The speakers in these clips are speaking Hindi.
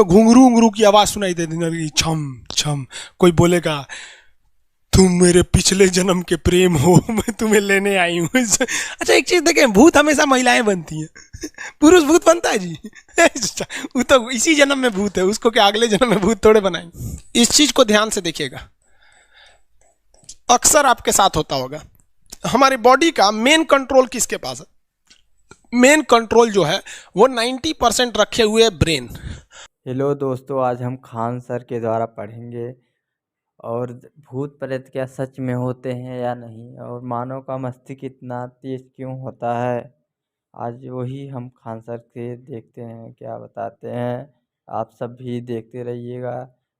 में घुंघरू उंगरू की आवाज सुनाई देती है, छम छम। कोई बोलेगा तुम मेरे पिछले जन्म के प्रेम हो, मैं तुम्हें लेने आई हूँ। अच्छा एक चीज देखें, भूत हमेशा महिलाएं बनती हैं, पुरुष भूत बनता है जी? वो तो इसी जन्म में भूत है, उसको क्या अगले जन्म में भूत थोड़े बनाएंगे। इस चीज को ध्यान से देखिएगा, अक्सर आपके साथ होता होगा। हमारी बॉडी का मेन कंट्रोल किसके पास है? मेन कंट्रोल जो है वो 90% रखे हुए ब्रेन। हेलो दोस्तों, आज हम खान सर के द्वारा पढ़ेंगे और भूत प्रेत क्या सच में होते हैं या नहीं, और मानव का मस्तिष्क इतना तेज क्यों होता है। आज वही हम खान सर से देखते हैं क्या बताते हैं। आप सब भी देखते रहिएगा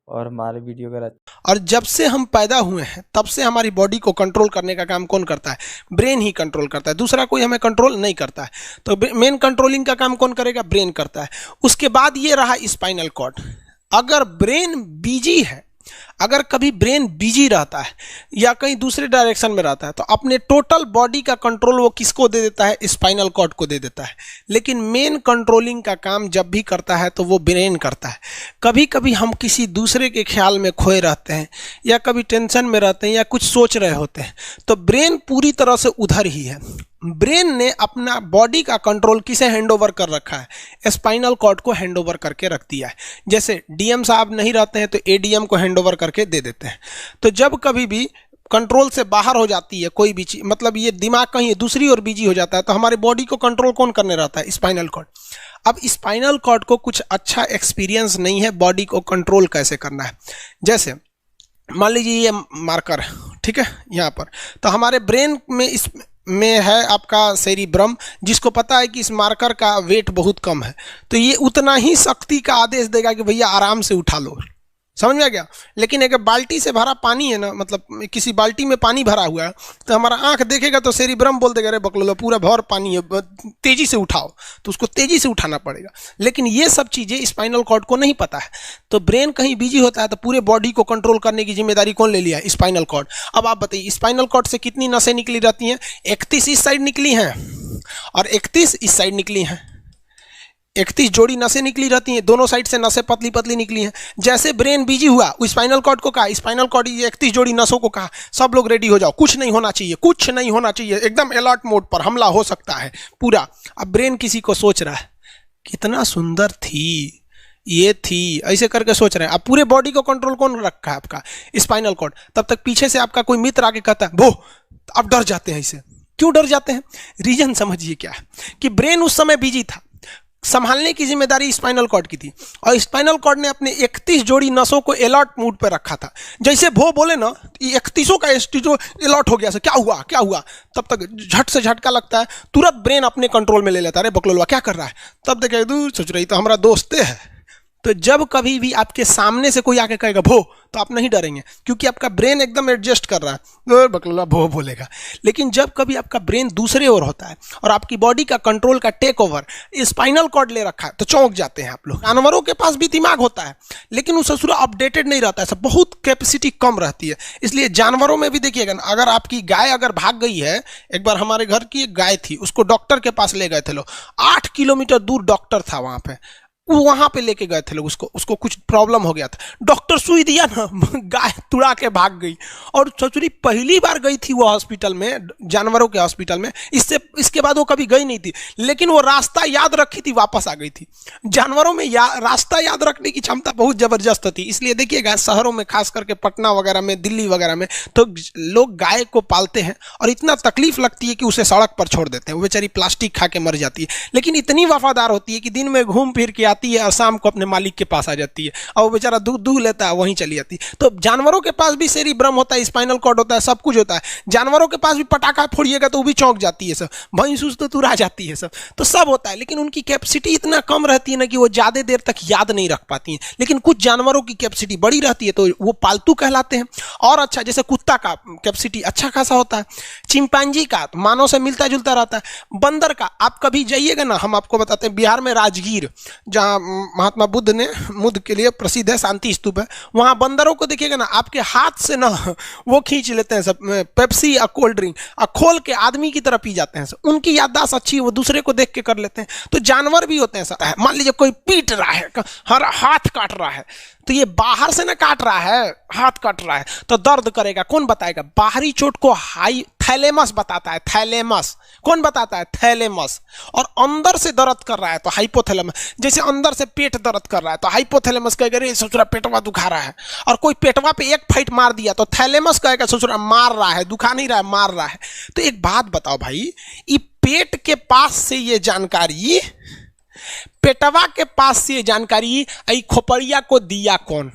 और हमारे वीडियो का और जब से हम पैदा हुए हैं तब से हमारी बॉडी को कंट्रोल करने का काम कौन करता है? ब्रेन ही कंट्रोल करता है, दूसरा कोई हमें कंट्रोल नहीं करता है। तो मेन कंट्रोलिंग का काम कौन करेगा? ब्रेन करता है। उसके बाद ये रहा स्पाइनल कॉर्ड। अगर ब्रेन बिजी है, अगर कभी ब्रेन बिजी रहता है या कहीं दूसरे डायरेक्शन में रहता है, तो अपने टोटल बॉडी का कंट्रोल वो किसको दे देता है? स्पाइनल कॉर्ड को दे देता है। लेकिन मेन कंट्रोलिंग का काम जब भी करता है तो वो ब्रेन करता है। कभी कभी हम किसी दूसरे के ख्याल में खोए रहते हैं या कभी टेंशन में रहते हैं या कुछ सोच रहे होते हैं, तो ब्रेन पूरी तरह से उधर ही है। ब्रेन ने अपना बॉडी का कंट्रोल किसे हैंडओवर कर रखा है? स्पाइनल कॉर्ड को हैंडओवर करके रख दिया है। जैसे डीएम साहब नहीं रहते हैं तो एडीएम को हैंडओवर करके दे देते हैं। तो जब कभी भी कंट्रोल से बाहर हो जाती है कोई भी चीज, मतलब ये दिमाग कहीं दूसरी ओर बिजी हो जाता है, तो हमारे बॉडी को कंट्रोल कौन करने रहता है? Spinal cord. अब स्पाइनल कॉर्ड को कुछ अच्छा एक्सपीरियंस नहीं है बॉडी को कंट्रोल कैसे करना है। जैसे मान लीजिए ये मार्कर है, ठीक है, यहाँ पर, तो हमारे ब्रेन में इस में है आपका सेरिब्रम, जिसको पता है कि इस मार्कर का वेट बहुत कम है, तो ये उतना ही शक्ति का आदेश देगा कि भैया आराम से उठा लो। समझ में आ गया? लेकिन एक बाल्टी से भरा पानी है ना, मतलब किसी बाल्टी में पानी भरा हुआ है, तो हमारा आंख देखेगा तो सेरिब्रम बोल देगा अरे बकलो पूरा भर पानी है, तेजी से उठाओ, तो उसको तेजी से उठाना पड़ेगा। लेकिन ये सब चीजें स्पाइनल कॉर्ड को नहीं पता है, तो ब्रेन कहीं बिजी होता है तो पूरे बॉडी को कंट्रोल करने की जिम्मेदारी कौन ले लिया है? Spinal cord. अब आप बताइए स्पाइनल कॉर्ड से कितनी नसें निकली रहती हैं? 31 इस साइड निकली हैं और 31 इस साइड निकली हैं। 31 जोड़ी नसें निकली रहती हैं, दोनों साइड से नसें पतली पतली निकली हैं। जैसे ब्रेन बिजी हुआ, स्पाइनल कॉर्ड को कहा, स्पाइनल कॉर्ड ये 31 जोड़ी नसों को कहा सब लोग रेडी हो जाओ, कुछ नहीं होना चाहिए, कुछ नहीं होना चाहिए, एकदम अलर्ट मोड पर, हमला हो सकता है पूरा। अब ब्रेन किसी को सोच रहा है कितना सुंदर थी ये थी, ऐसे करके सोच रहे हैं। अब पूरे बॉडी को कंट्रोल कौन रखा है? आपका स्पाइनल कॉर्ड। तब तक पीछे से आपका कोई मित्र आके कहता है वो, अब डर जाते हैं। इसे क्यों डर जाते हैं? रीजन समझिए क्या है कि ब्रेन उस समय बिजी था, संभालने की जिम्मेदारी स्पाइनल कॉर्ड की थी, और स्पाइनल कॉर्ड ने अपने 31 जोड़ी नसों को अलर्ट मूड पर रखा था। जैसे वो बोले ना, 31 का स्टीजो अलर्ट हो गया, से क्या हुआ क्या हुआ, तब तक झट से झटका लगता है, तुरंत ब्रेन अपने कंट्रोल में ले लेता है, अरे बकलोलवा क्या कर रहा है। तब देखे दूर सोच रही तो हमारा दोस्त है। तो जब कभी भी आपके सामने से कोई आके कहेगा भो, तो आप नहीं डरेंगे, क्योंकि आपका ब्रेन एकदम एडजस्ट कर रहा है, बकलोला भो बोलेगा। लेकिन जब कभी आपका ब्रेन दूसरे ओर होता है और आपकी बॉडी का कंट्रोल का टेक ओवर स्पाइनल कॉर्ड ले रखा है, तो चौंक जाते हैं आप लोग। जानवरों के पास भी दिमाग होता है, लेकिन वो ससुरा अपडेटेड नहीं रहता है, सब बहुत कैपेसिटी कम रहती है। इसलिए जानवरों में भी देखिएगा, अगर आपकी गाय अगर भाग गई है, एक बार हमारे घर की एक गाय थी, उसको डॉक्टर के पास ले गए थे लोग, 8 किलोमीटर दूर डॉक्टर था वहां पे लेके गए थे लोग, उसको कुछ प्रॉब्लम हो गया था, डॉक्टर सुई दिया ना, गाय तुड़ा के भाग गई। और ससुरी पहली बार गई थी वो हॉस्पिटल में, जानवरों के हॉस्पिटल में, इसके बाद वो कभी गई नहीं थी, लेकिन वो रास्ता याद रखी थी, वापस आ गई थी। जानवरों में रास्ता याद रखने की क्षमता बहुत जबरदस्त थी। इसलिए देखिएगा शहरों में, खास करके पटना वगैरह में, दिल्ली वगैरह में, तो लोग गाय को पालते हैं और इतना तकलीफ लगती है कि उसे सड़क पर छोड़ देते हैं, वो बेचारी प्लास्टिक खा के मर जाती है, लेकिन इतनी वफादार होती है कि दिन में घूम फिर के आती है और शाम को अपने मालिक के पास आ जाती है, और वो बेचारा दूध लेता है, वहीं चली जाती है। तो जानवरों के पास भी सेरिब्रम होता है, स्पाइनल कॉर्ड होता है, सब कुछ होता है। जानवरों के पास भी पटाखा फोड़िएगा तो वो भी चौंक जाती है सब, भैंस तो तुरा जाती है सब, तो सब होता है। लेकिन उनकी कैपेसिटी इतना कम रहती है ना कि वो ज्यादा देर तक याद नहीं रख पाती हैं। लेकिन कुछ जानवरों की कैपेसिटी बड़ी रहती है, तो वो पालतू कहलाते हैं। और अच्छा, जैसे कुत्ता का कैपेसिटी अच्छा खासा होता है, चिंपांजी का मानव से मिलता जुलता रहता है, बंदर का। आप कभी जाइएगा ना, हम आपको बताते हैं, बिहार में राजगीर, जहाँ महात्मा बुद्ध ने बुद्ध के लिए प्रसिद्ध है, शांति स्तूप है, वहाँ बंदरों को देखिएगा ना, आपके हाथ से ना वो खींच लेते हैं सब पेप्सी या कोल्ड ड्रिंक, और खोल के आदमी की तरह पी जाते हैं सब। उनकी याददाश्त अच्छी है, वो दूसरे को देख के कर लेते हैं। तो जानवर भी होते हैं सब। मान लीजिए कोई पीट रहा है, हर हाथ काट रहा है, तो ये बाहर से ना काट रहा है, हाथ काट रहा है तो दर्द करेगा, कौन बताएगा? बाहरी चोट को हाई थैलेमस बताता है, थैलेमस। कौन बताता है? थैलेमस। और अंदर से दर्द कर रहा है तो हाइपोथैलेमस। जैसे अंदर से पेट दर्द कर रहा है तो हाइपोथैलेमस कहेगा रे सोच रहा पेटवा दुखा रहा है, और कोई पेटवा पे एक फाइट मार दिया तो थैलेमस कहेगा सोच रहा मार रहा है, दुखा नहीं रहा है, मार रहा है। तो एक बात बताओ भाई, ये पेट के पास से ये जानकारी, पेटवा के पास से जानकारी खोपड़िया को दिया कौन?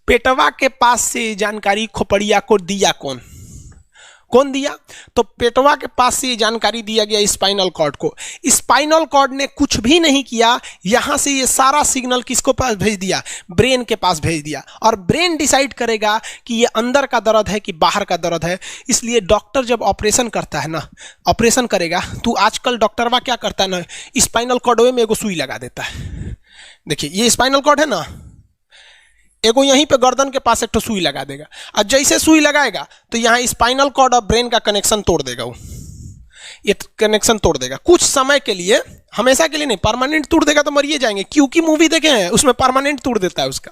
पेटवा के पास से जानकारी खोपड़िया को दिया कौन? कौन दिया? तो पेटवा के पास से जानकारी दिया गया स्पाइनल कॉर्ड को। स्पाइनल कॉर्ड ने कुछ भी नहीं किया, यहां से ये सारा सिग्नल किसको पास भेज दिया? ब्रेन के पास भेज दिया। और ब्रेन डिसाइड करेगा कि ये अंदर का दर्द है कि बाहर का दर्द है। इसलिए डॉक्टर जब ऑपरेशन करता है ना, ऑपरेशन करेगा तो आजकल डॉक्टरवा क्या करता है ना, स्पाइनल कॉर्ड में एगो सुई लगा देता है। देखिए ये स्पाइनल कॉर्ड है ना, एगो यहीं पे गर्दन के पास एक तो सुई लगा देगा, और जैसे सुई लगाएगा तो यहाँ स्पाइनल कॉर्ड और ब्रेन का कनेक्शन तोड़ देगा। वो ये कनेक्शन तोड़ देगा कुछ समय के लिए, हमेशा के लिए नहीं, परमानेंट तोड़ देगा तो मरिए जाएंगे। क्योंकि मूवी देखे हैं उसमें परमानेंट तोड़ देता है उसका,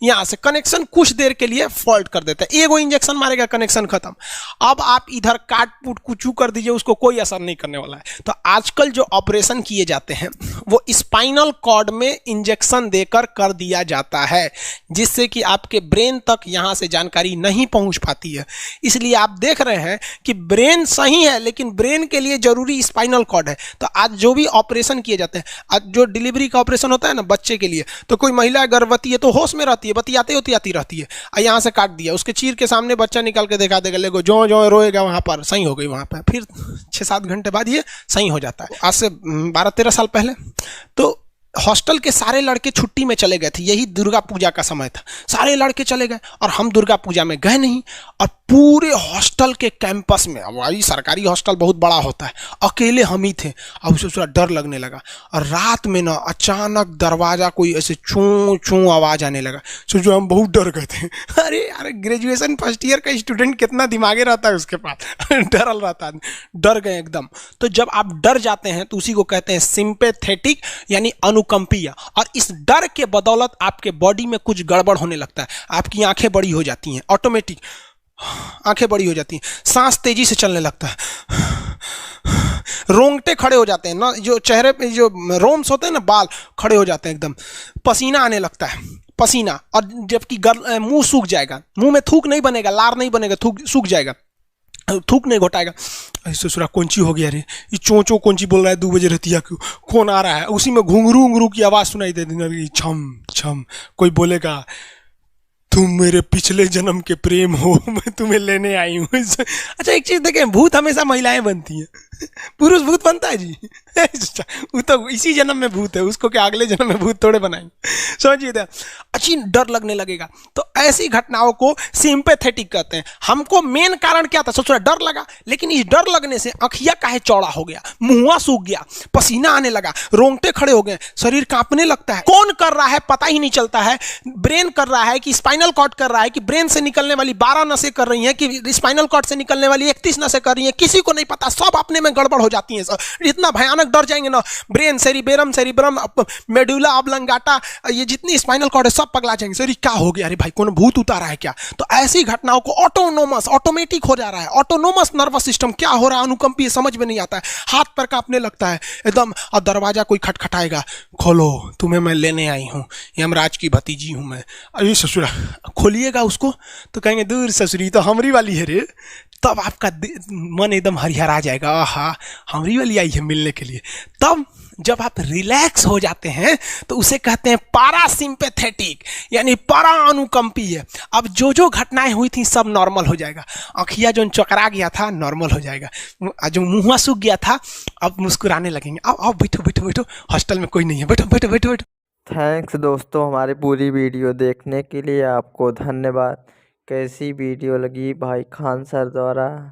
यहां से कनेक्शन कुछ देर के लिए फॉल्ट कर देता है, एगो इंजेक्शन मारेगा कनेक्शन खत्म। अब आप इधर काट पुट कुचू कर दीजिए, उसको कोई असर नहीं करने वाला है। तो आजकल जो ऑपरेशन किए जाते हैं वो स्पाइनल कॉर्ड में इंजेक्शन देकर कर दिया जाता है, जिससे कि आपके ब्रेन तक यहां से जानकारी नहीं पहुंच पाती है। इसलिए आप देख रहे हैं कि ब्रेन सही है लेकिन ब्रेन के लिए जरूरी स्पाइनल कॉर्ड है। तो आज जो भी ऑपरेशन किए जाते हैं, आज जो डिलीवरी का ऑपरेशन होता है ना बच्चे के लिए, तो कोई महिला गर्भवती है तो होश में रहती है, बतियाते होती आती रहती है, यहाँ से काट दिया, उसके चीर के सामने बच्चा निकाल के दिखा देगा, लेगो जो जो रोएगा वहां पर सही हो गई, वहां पर फिर 6-7 घंटे बाद ये सही हो जाता है। आज से 12-13 साल पहले तो हॉस्टल के सारे लड़के छुट्टी में चले गए थे, यही दुर्गा पूजा का समय था, सारे लड़के चले गए और हम दुर्गा पूजा में गए नहीं। और पूरे हॉस्टल के कैंपस में, अब वही सरकारी हॉस्टल बहुत बड़ा होता है, अकेले हम ही थे। अब उसे थोड़ा डर लगने लगा और रात में ना अचानक दरवाजा कोई ऐसे चूं चूं आवाज आने लगा। सोचो हम बहुत डर गए थे। अरे यार ग्रेजुएशन फर्स्ट ईयर का स्टूडेंट कितना दिमागे रहता है उसके पास, डरल रहता है, डर गए एकदम। तो जब आप डर जाते हैं तो उसी को कहते हैं सिंपैथेटिक यानी अनुकंपीय। और इस डर के बदौलत आपके बॉडी में कुछ गड़बड़ होने लगता है, आपकी आंखें बड़ी हो जाती हैं, ऑटोमेटिक आंखें बड़ी हो जाती हैं, सांस तेजी से चलने लगता है, रोंगटे खड़े हो जाते हैं ना, जो चेहरे पे जो रोम्स होते हैं ना, बाल खड़े हो जाते हैं एकदम, पसीना आने लगता है, पसीना। और जबकि मुंह सूख जाएगा, मुंह में थूक नहीं बनेगा, लार नहीं बनेगा, सूख जाएगा, थूक नहीं घोटाएगा। ऐसे सुरा कौन ची हो गया रे, ये चोंचो कौन ची बोल रहा है 2 बजे रहती है, कौन आ रहा है? उसी में घुंघरू उंगरू की आवाज सुनाई दे देगी, छम छम। कोई बोलेगा तुम मेरे पिछले जन्म के प्रेम हो, मैं तुम्हें लेने आई हूँ। अच्छा एक चीज देखें, भूत हमेशा महिलाएं बनती हैं, पुरुष भूत बनता है जी? वो तो इसी जन्म में भूत है, उसको क्या अगले जन्म में भूत थोड़े बनाएंगे? समझिए, अच्छी डर लगने लगेगा। तो ऐसी घटनाओं को सिंपैथेटिक कहते हैं। हमको मेन कारण क्या था? सोच रहा डर लगा, लेकिन इस डर लगने से अखिया काहे चौड़ा हो गया, मुंह सूख गया, पसीना आने लगा, रोंगटे खड़े हो गए, शरीर कांपने लगता है। कौन कर रहा है पता ही नहीं चलता है। ब्रेन कर रहा है कि स्पाइनल कॉर्ड कर रहा है कि ब्रेन से निकलने वाली 12 नसें कर रही हैं कि स्पाइनल कॉर्ड से निकलने वाली 31 नसें कर रही हैं, किसी को नहीं पता, सब अपने में गड़बड़ हो जाती हैं। इतना भयानक डर जाएंगे ना, ब्रेन, सेरिब्रम, मेडुला ऑब्लंगाटा, ये जितनी स्पाइनल कॉर्ड है सब पगला जाएंगे। सर क्या हो गया? अरे भाई कौन भूत उतारा है क्या? तो ऐसी घटनाओं को ऑटोमेटिक हो जा रहा है। ऑटोनोमस नर्वस सिस्टम क्या हो रहा है, अनुकंपीय, समझ में नहीं आता है, हाथ पर कांपने लगता है एकदम। और दरवाजा कोई खटखटाएगा, खोलो तुम्हें मैं लेने आई हूँ, यमराज की भतीजी हूँ मैं। अरे ससुरा, खोलिएगा उसको तो कहेंगे दूर ससुरी तो हमरी वाली है रे। तब आपका मन एकदम हरिहरा जाएगा, आहा हमरी वाली आई है मिलने के लिए। तब जब आप रिलैक्स हो जाते हैं तो उसे कहते हैं पारासिम्पैथेटिक यानी परा अनुकंपीय। अब जो जो घटनाएं हुई थी सब नॉर्मल हो जाएगा। आँखिया जो चकरा गया था नॉर्मल हो जाएगा, जो मुँह सूख गया था अब मुस्कुराने लगेंगे। अब बैठो बैठो बैठो, हॉस्टल में कोई नहीं है, बैठो बैठो बैठो बैठो। थैंक्स दोस्तों, हमारी पूरी वीडियो देखने के लिए आपको धन्यवाद। कैसी वीडियो लगी भाई खान सर द्वारा